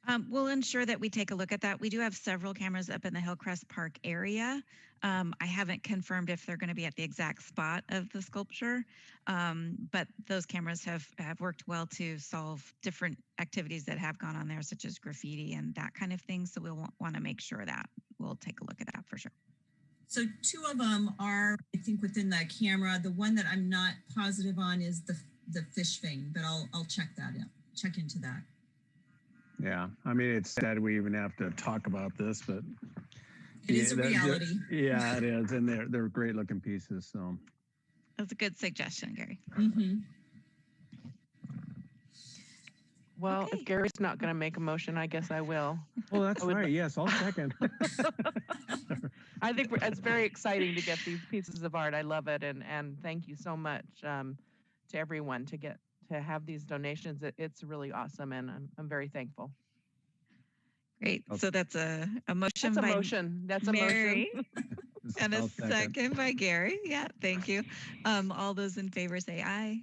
them? We'll ensure that we take a look at that. We do have several cameras up in the Hillcrest Park area. I haven't confirmed if they're going to be at the exact spot of the sculpture, but those cameras have worked well to solve different activities that have gone on there, such as graffiti and that kind of thing. So we'll want to make sure that we'll take a look at that for sure. So 2 of them are, I think, within that camera. The one that I'm not positive on is the fish vein, but I'll check that out, check into that. Yeah, I mean, it's sad we even have to talk about this, but it is a reality. Yeah, it is, and they're great looking pieces. So that's a good suggestion, Gary. Well, Okay. if Gary's not going to make a motion, I guess I will. Well, that's right. Yes, I'll second. I think it's very exciting to get these pieces of art. I love it, and thank you so much to everyone to have these donations. It's really awesome, and I'm very thankful. Great. So that's a motion That's a by motion. That's a Mary motion. and a second by Gary. Yeah, thank you. All those in favor say aye.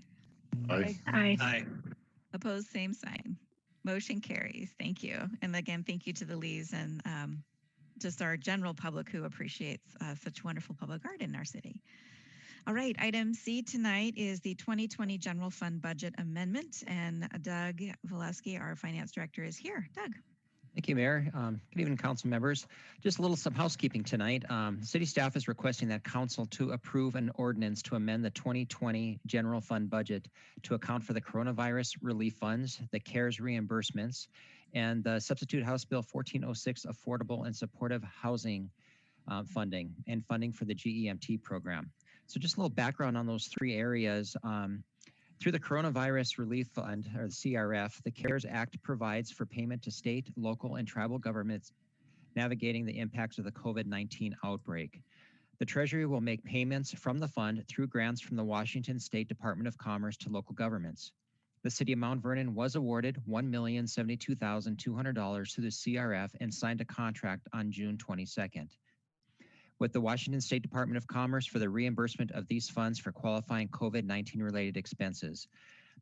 Aye. Aye. Opposed, same sign. Motion carries. Thank you. And again, thank you to the Lees and just our general public who appreciates such wonderful public art in our city. All right, item C tonight is the 2020 General Fund Budget Amendment, and Doug Valesky, our Finance Director, is here. Doug. Thank you, Mayor. Good evening, council members. Just a little some housekeeping tonight. City staff is requesting that council to approve an ordinance to amend the 2020 general fund budget to account for the coronavirus relief funds, the CARES reimbursements, and the substitute House Bill 1406 affordable and supportive housing funding and funding for the GEMT program. So just a little background on those 3 areas. Through the Coronavirus Relief Fund, or the CRF, the CARES Act provides for payment to state, local, and tribal governments navigating the impacts of the COVID-19 outbreak. The Treasury will make payments from the fund through grants from the Washington State Department of Commerce to local governments. The City of Mount Vernon was awarded $1,072,200 through the CRF and signed a contract on June 22nd. With the Washington State Department of Commerce for the reimbursement of these funds for qualifying COVID-19 related expenses.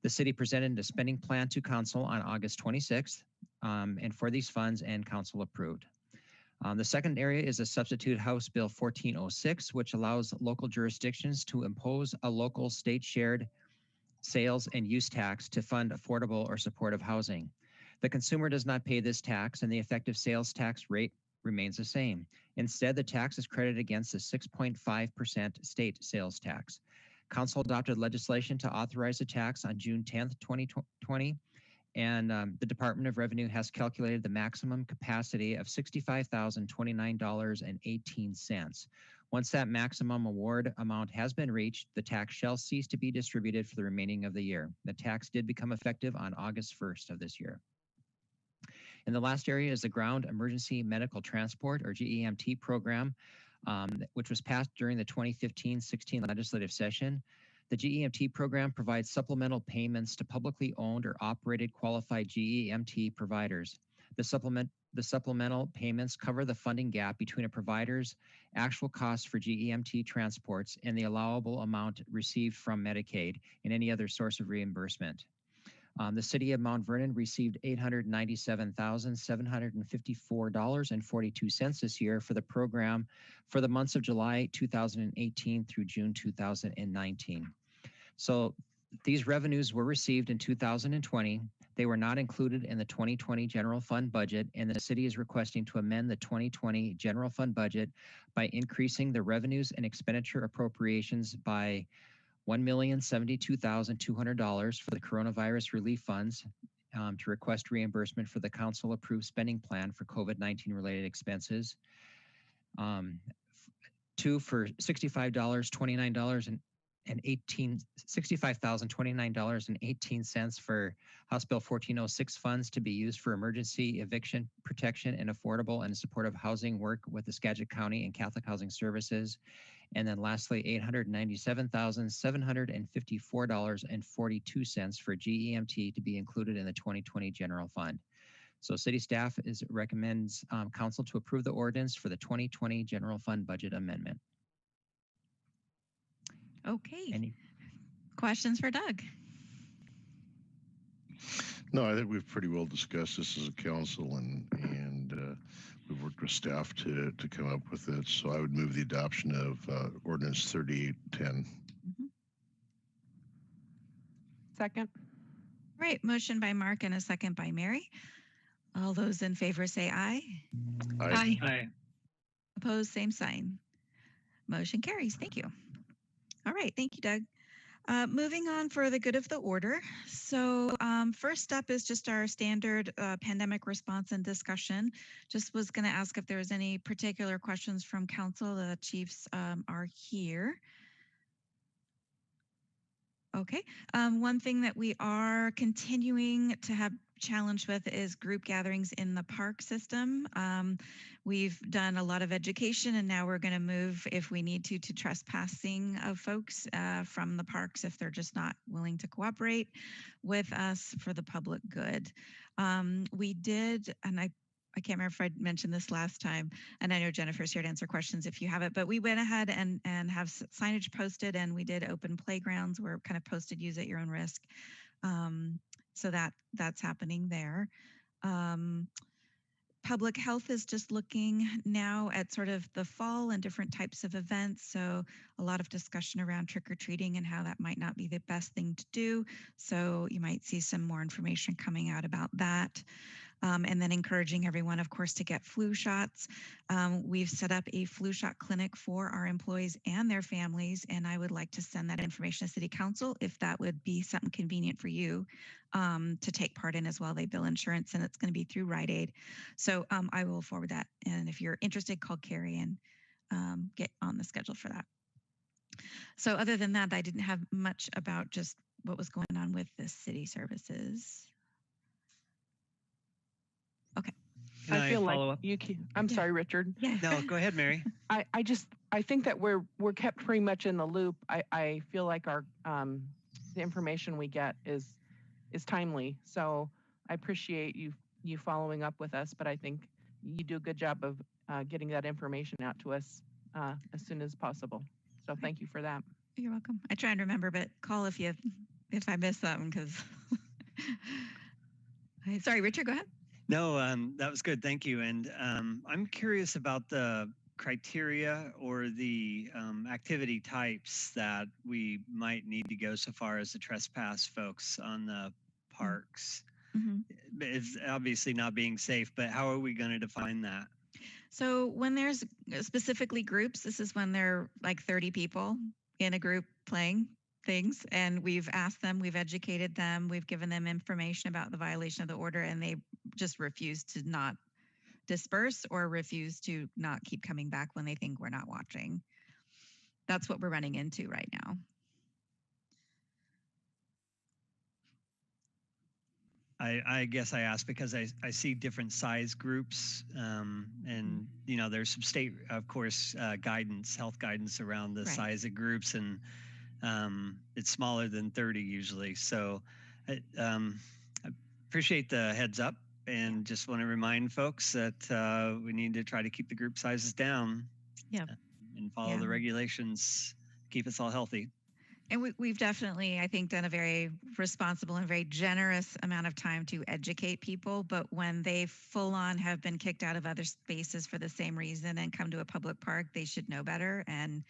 The city presented a spending plan to council on August 26th and for these funds, and council approved. The second area is a substitute House Bill 1406, which allows local jurisdictions to impose a local state shared sales and use tax to fund affordable or supportive housing. The consumer does not pay this tax, and the effective sales tax rate remains the same. Instead, the tax is credited against the 6.5% state sales tax. Council adopted legislation to authorize the tax on June 10th, 2020, and the Department of Revenue has calculated the maximum capacity of $65,029.18, Once that maximum award amount has been reached, the tax shall cease to be distributed for the remaining of the year. The tax did become effective on August 1st of this year. And the last area is the Ground Emergency Medical Transport, or GEMT program, which was passed during the 2015-16 legislative session. The GEMT program provides supplemental payments to publicly owned or operated qualified GEMT providers. The supplemental payments cover the funding gap between a provider's actual costs for GEMT transports and the allowable amount received from Medicaid and any other source of reimbursement. The city of Mount Vernon received $897,754.42 this year for the program for the months of July 2018 through June 2019. So these revenues were received in 2020. They were not included in the 2020 general fund budget, and the city is requesting to amend the 2020 general fund budget by increasing the revenues and expenditure appropriations by $1,072,200 for the coronavirus relief funds to request reimbursement for the council approved spending plan for COVID-19 related expenses. Two, for $65,029.18 for House Bill 1406 funds to be used for emergency eviction protection and affordable and supportive housing work with the Skagit County and Catholic Housing Services. And then lastly, $897,754.42 for GEMT to be included in the 2020 general fund. So city staff recommends council to approve the ordinance for the 2020 general fund budget amendment. Okay. Any questions for Doug? No, I think we've pretty well discussed this as a council, and we've worked with staff to come up with it. So I would move the adoption of Ordinance 3810. Second. Right, motion by Mark and a second by Mary. All those in favor say aye. Aye. Aye. Opposed, same sign. Motion carries. Thank you. All right, thank you, Doug. Moving on for the good of the order. So first up is just our standard pandemic response and discussion. Just was going to ask if there was any particular questions from council. The chiefs are here. Okay. One thing that we are continuing to have challenge with is group gatherings in the park system. We've done a lot of education, and now we're going to move, if we need to trespassing of folks from the parks if they're just not willing to cooperate with us for the public good. We did, and I can't remember if I mentioned this last time, and I know Jennifer's here to answer questions if you have it, but we went ahead and have signage posted, and we did open playgrounds. We're kind of posted use at your own risk. So that's happening there. Public health is just looking now at sort of the fall and different types of events. So a lot of discussion around trick-or-treating and how that might not be the best thing to do. So you might see some more information coming out about that. And then encouraging everyone, of course, to get flu shots. We've set up a flu shot clinic for our employees and their families, and I would like to send that information to City Council if that would be something convenient for you to take part in as well. They bill insurance, and it's going to be through Rite Aid. So I will forward that, and if you're interested, call Carrie and get on the schedule for that. So other than that, I didn't have much about just what was going on with the city services. Okay. Can I feel follow like up? you can. I'm sorry, Richard. Yeah. No, go ahead, Mary. I think that we're kept pretty much in the loop. I feel like our the information we get is timely. So I appreciate you following up with us, but I think you do a good job of getting that information out to us as soon as possible. So thank you for that. You're welcome. I try and remember, but call if I miss something, because sorry, Richard, go ahead. No, that was good. Thank you. And I'm curious about the criteria or the activity types that we might need to go so far as the trespass folks on the parks. Mm-hmm. It's obviously not being safe, but how are we going to define that? So when there's specifically groups, this is when there are like 30 people in a group playing things, and we've asked them, we've educated them, we've given them information about the violation of the order, and they just refuse to not disperse or refuse to not keep coming back when they think we're not watching. that's what we're running into right now. I guess I asked because I see different size groups, and you know there's some state, of course, guidance, health guidance around the size of groups, and it's smaller than 30 usually. So I appreciate the heads up, and just want to remind folks that we need to try to keep the group sizes down. Yeah. And follow the regulations, keep us all healthy. And we've definitely, I think, done a very responsible and very generous amount of time to educate people. But when they full on have been kicked out of other spaces for the same reason and come to a public park, they should know better. And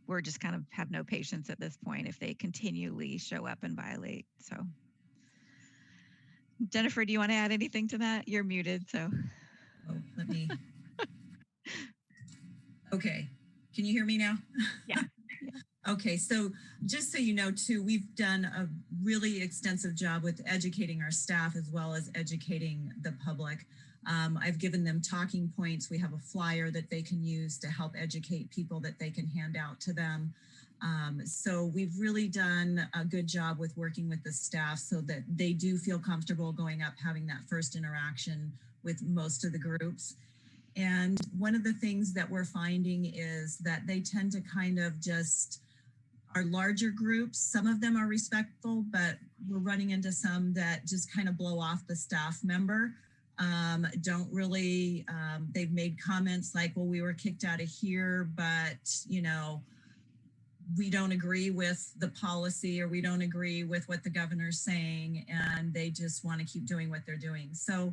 we're just kind of have no patience at this point if they continually show up and violate. So, Jennifer, do you want to add anything to that? You're muted, so. Oh, let me. Okay, can you hear me now? Yeah. Okay, so just so you know too, we've done a really extensive job with educating our staff as well as educating the public. I've given them talking points. We have a flyer that they can use to help educate people that they can hand out to them. So we've really done a good job with working with the staff so that they do feel comfortable going up, having that first interaction with most of the groups. And one of the things that we're finding is that they tend to kind of just, our larger groups, some of them are respectful, but we're running into some that just kind of blow off the staff member. Don't really, they've made comments like, well, we were kicked out of here, but you know, we don't agree with the policy or we don't agree with what the governor's saying, and they just want to keep doing what they're doing. So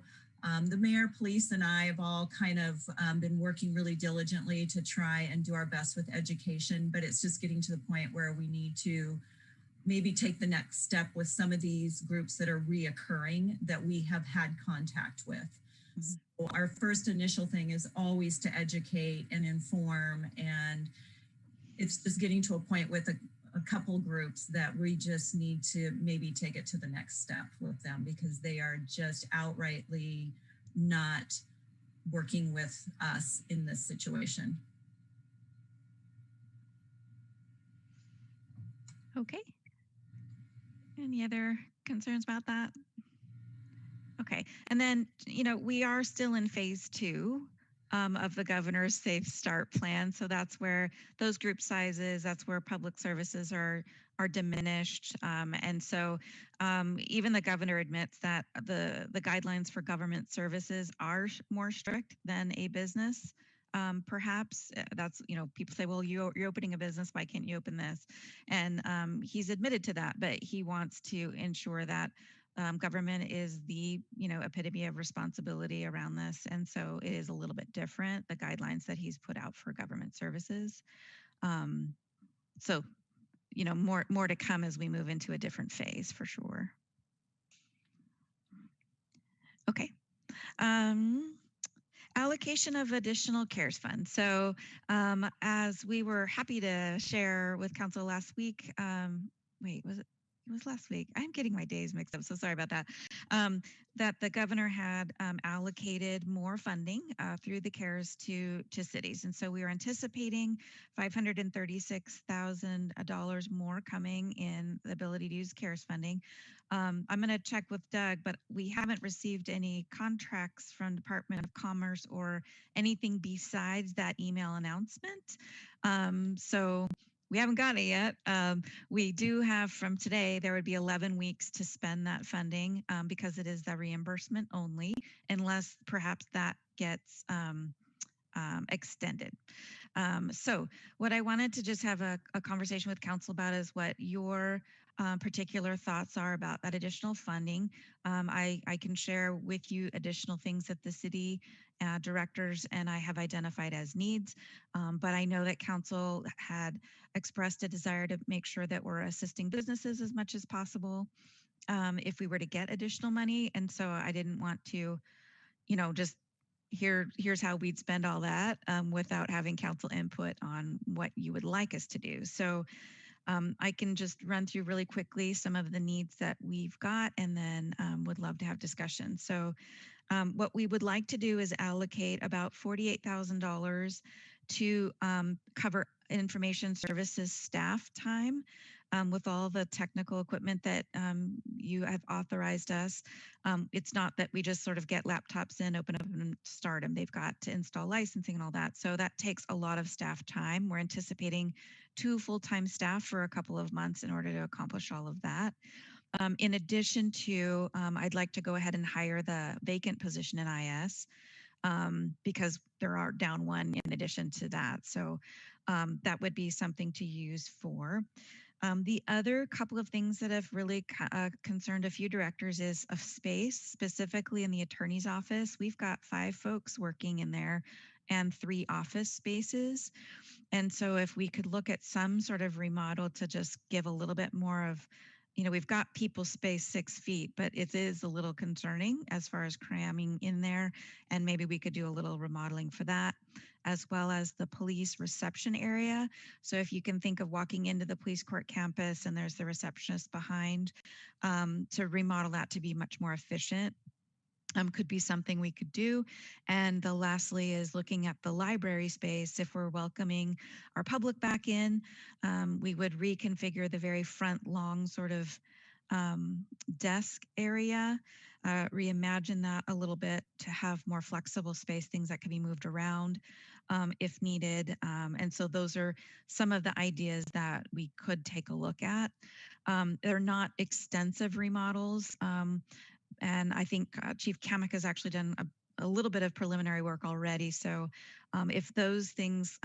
the mayor, police, and I have all kind of been working really diligently to try and do our best with education, but it's just getting to the point where we need to maybe take the next step with some of these groups that are reoccurring that we have had contact with. So our first initial thing is always to educate and inform, and it's just getting to a point with a couple groups that we just need to maybe take it to the next step with them because they are just outrightly not working with us in this situation. Okay. Any other concerns about that? Okay. And then, you know, we are still in phase 2 of the governor's Safe Start plan. So that's where those group sizes, that's where public services are diminished. And so even the governor admits that the guidelines for government services are more strict than a business. Perhaps that's, you know, people say, well, you're opening a business, why can't you open this? And he's admitted to that, but he wants to ensure that government is the, you know, epitome of responsibility around this. And so it is a little bit different, the guidelines that he's put out for government services. So, you know, more to come as we move into a different phase for sure. Okay. Allocation of additional CARES funds. So as we were happy to share with council last week, wait, was it? It was last week. I'm getting my days mixed up, so sorry about that. That the governor had allocated more funding through the CARES to cities. And so we are anticipating $536,000 more coming in the ability to use CARES funding. I'm going to check with Doug, but we haven't received any contracts from Department of Commerce or anything besides that email announcement. So we haven't got it yet. We do have from today, there would be 11 weeks to spend that funding because it is the reimbursement only, unless perhaps that gets extended. So what I wanted to just have a conversation with council about is what your particular thoughts are about that additional funding. I can share with you additional things that the city directors and I have identified as needs, but I know that council had expressed a desire to make sure that we're assisting businesses as much as possible if we were to get additional money. And so I didn't want to, you know, just here's how we'd spend all that without having council input on what you would like us to do. So I can just run through really quickly some of the needs that we've got and then would love to have discussion. So what we would like to do is allocate about $48,000 to cover information services staff time. With all the technical equipment that you have authorized us. It's not that we just sort of get laptops in, open up and start them. They've got to install licensing and all that. So that takes a lot of staff time. We're anticipating 2 full-time staff for a couple of months in order to accomplish all of that. In addition to, I'd like to go ahead and hire the vacant position in IS because there are down 1 in addition to that. So that would be something to use for. The other couple of things that have really concerned a few directors is of space, specifically in the attorney's office. We've got 5 folks working in there and 3 office spaces. And so if we could look at some sort of remodel to just give a little bit more of, we've got people space 6 feet, but it is a little concerning as far as cramming in there. And maybe we could do a little remodeling for that, as well as the police reception area. So if you can think of walking into the police court campus and there's the receptionist behind, to remodel that to be much more efficient. Could be something we could do. And the lastly is looking at the library space. If we're welcoming our public back in, we would reconfigure the very front long sort of desk area, reimagine that a little bit to have more flexible space, things that can be moved around if needed. And so those are some of the ideas that we could take a look at. They're not extensive remodels. And I think Chief Kamek has actually done a little bit of preliminary work already. So if those things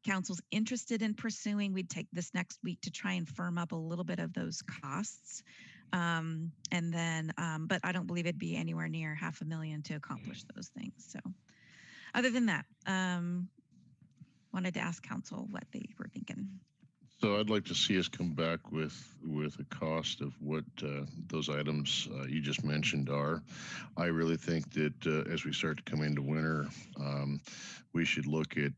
council's interested in pursuing, we'd take this next week to try and firm up a little bit of those costs. And then, but I don't believe it'd be anywhere near $500,000 to accomplish those things. So other than that, wanted to ask council what they were thinking. So I'd like to see us come back with a cost of what those items you just mentioned are. I really think that as we start to come into winter, we should look at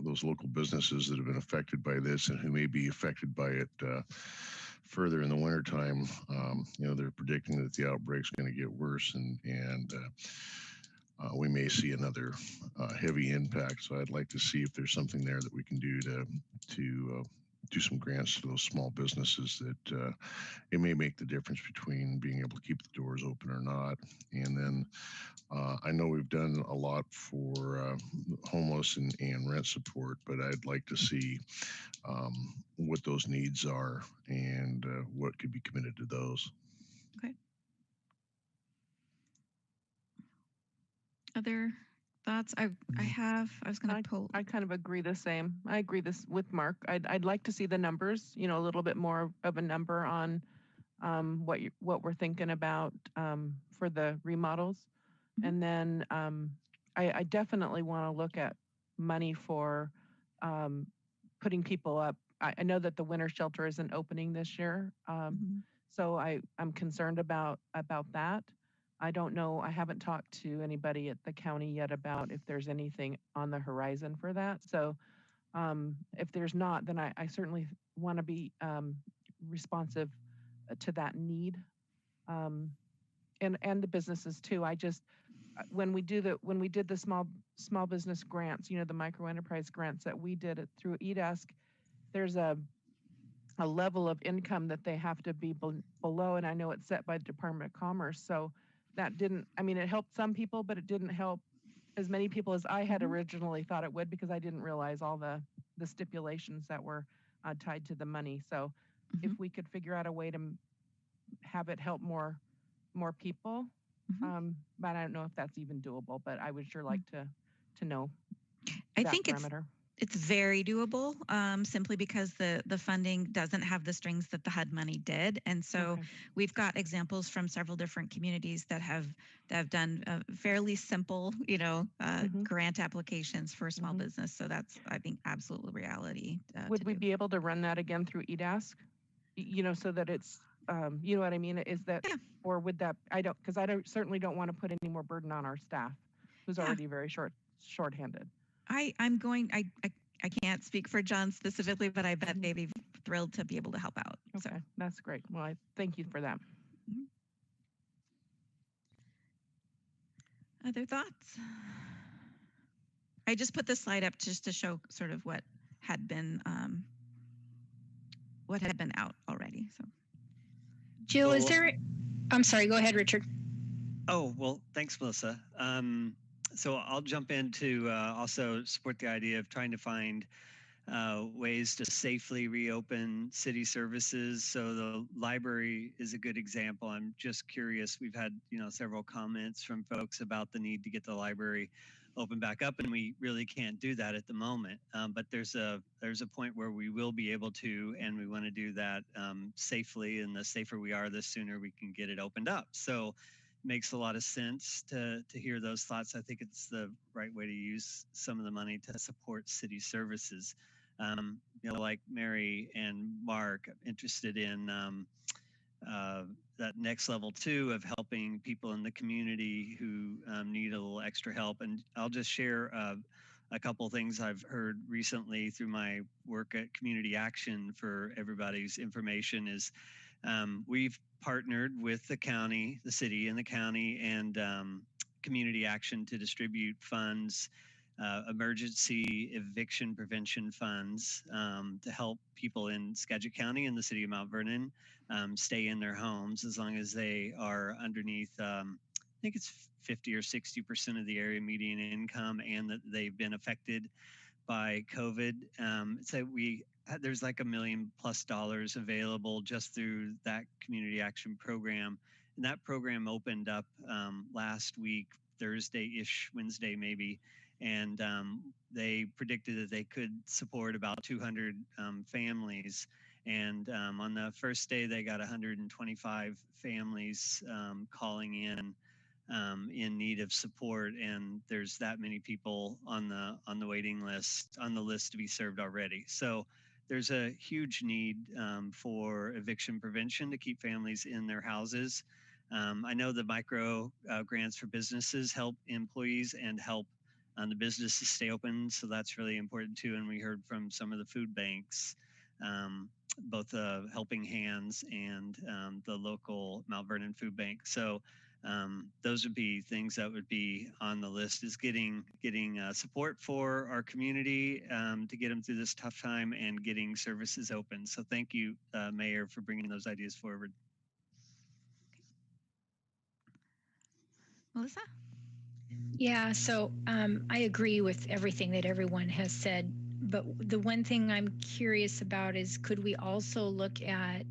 those local businesses that have been affected by this and who may be affected by it further in the wintertime. They're predicting that the outbreak's going to get worse and we may see another heavy impact. So I'd like to see if there's something there that we can do to do some grants to those small businesses that it may make the difference between being able to keep the doors open or not. And then I know we've done a lot for homeless and rent support, but I'd like to see what those needs are and what could be committed to those. Okay. Other thoughts? I was going to pull. I kind of agree the same. I agree this with Mark. I'd like to see the numbers, a little bit more of a number on what we're thinking about for the remodels. And then I definitely want to look at money for putting people up. I know that the winter shelter isn't opening this year. So I'm concerned about that. I don't know, I haven't talked to anybody at the county yet about if there's anything on the horizon for that. So if there's not, then I certainly want to be responsive to that need. And the businesses too. When we did the small business grants, the micro enterprise grants that we did it through EDASC, there's a level of income that they have to be below, and I know it's set by the Department of Commerce. So that it helped some people, but it didn't help as many people as I had originally thought it would, because I didn't realize all the stipulations that were tied to the money. So if we could figure out a way to have it help more people, but I don't know if that's even doable, but I would sure like to know I think it's very doable, simply because the funding doesn't have the strings that the HUD money did. And so we've got examples from several different communities that have done fairly simple, grant applications for small business. So that's, I think, absolute reality. Would we be able to run that again through EDASC? So that it's, you know what I mean? Is that, or would that, because I certainly don't want to put any more burden on our staff, who's already very shorthanded. I can't speak for John specifically, but I bet they'd be thrilled to be able to help out. Okay, so that's great. Well, I thank you for that. Other thoughts? I just put this slide up just to show sort of what had been out already. So, Jill, is there? I'm sorry. Go ahead, Richard. Oh, well, thanks, Melissa. So I'll jump in to also support the idea of trying to find ways to safely reopen city services. So the library is a good example. I'm just curious. We've had, several comments from folks about the need to get the library open back up, and we really can't do that at the moment. But there's a point where we will be able to, and we want to do that safely. And the safer we are, the sooner we can get it opened up. So it makes a lot of sense to hear those thoughts. I think it's the right way to use some of the money to support city services. Like Mary and Mark, interested in that next level too of helping people in the community who need a little extra help. And I'll just share a couple things I've heard recently through my work at Community Action for everybody's information is we've partnered with the county, the city and the county and Community Action to distribute funds, emergency eviction prevention funds to help people in Skagit County and the city of Mount Vernon stay in their homes as long as they are underneath, I think it's 50 or 60% of the area median income and that they've been affected by COVID. So there's like $1 million+ available just through that community action program. And that program opened up last week, Thursday-ish, Wednesday maybe. And they predicted that they could support about 200 families. And on the first day, they got 125 families calling in need of support. And there's that many people on the waiting list, on the list to be served already. So there's a huge need for eviction prevention to keep families in their houses. I know the micro grants for businesses help employees and help the businesses stay open. So that's really important too. And we heard from some of the food banks, both the Helping Hands and the local Mount Vernon Food Bank. So those would be things that would be on the list, is getting support for our community to get them through this tough time and getting services open. So thank you, Mayor, for bringing those ideas forward. Melissa? Yeah, so I agree with everything that everyone has said. But the one thing I'm curious about is, could we also look at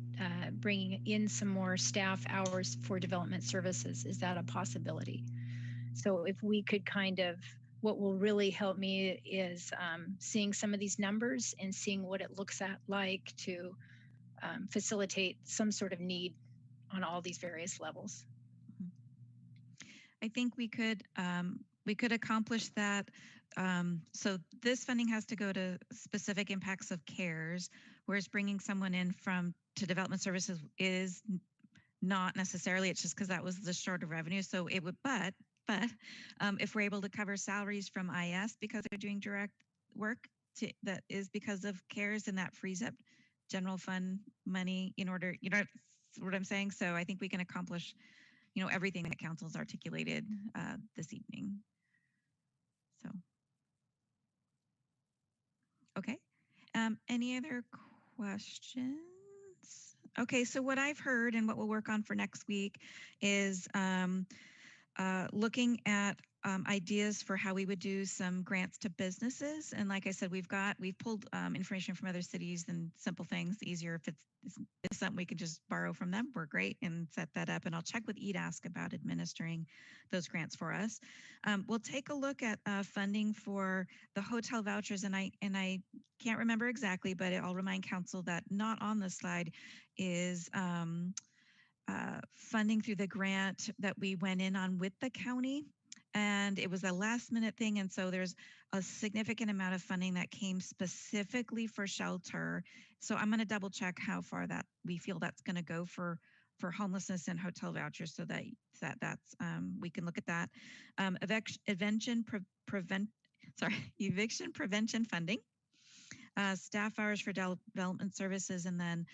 bringing in some more staff hours for development services? Is that a possibility? So if we could what will really help me is seeing some of these numbers and seeing what it looks like to facilitate some sort of need on all these various levels. I think we could accomplish that. So this funding has to go to specific impacts of CARES, whereas bringing someone in to development services is not necessarily. It's just because that was the short of revenue. So it would, but if we're able to cover salaries from IS because they're doing direct work that is because of CARES, and that frees up general fund money in order, what I'm saying. So I think we can accomplish everything that council's articulated this evening. So, okay. Any other questions? Okay, so what I've heard and what we'll work on for next week is looking at ideas for how we would do some grants to businesses. And like I said, we've pulled information from other cities and simple things. Easier if it's something we can just borrow from them, we're great, and set that up. And I'll check with EDASC about administering those grants for us. We'll take a look at funding for the hotel vouchers, and I can't remember exactly, but I'll remind council that not on the slide is funding through the grant that we went in on with the county. And it was a last minute thing. And so there's a significant amount of funding that came specifically for shelter. So I'm going to double check how far that we feel that's going to go for homelessness and hotel vouchers, so that's we can look at that. Eviction prevention funding, staff hours for development services, and then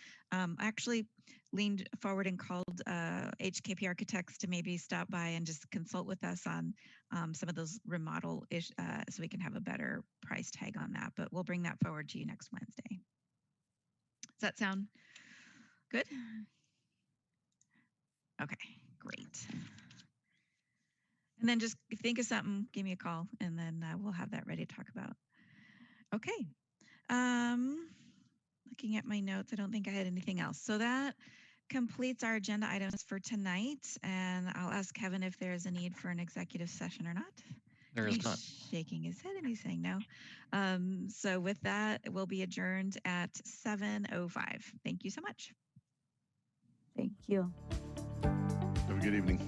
actually leaned forward and called HKP Architects to maybe stop by and just consult with us on some of those remodel so we can have a better price tag on that. But we'll bring that forward to you next Wednesday. Does that sound good? Okay, great. And then just think of something, give me a call, and then we'll have that ready to talk about. Okay. Looking at my notes, I don't think I had anything else. So that completes our agenda items for tonight. And I'll ask Kevin if there's a need for an executive session or not. There is He's not. shaking his head and he's saying no. So with that, we'll be adjourned at 7:05. Thank you so much. Thank you. Have a good evening.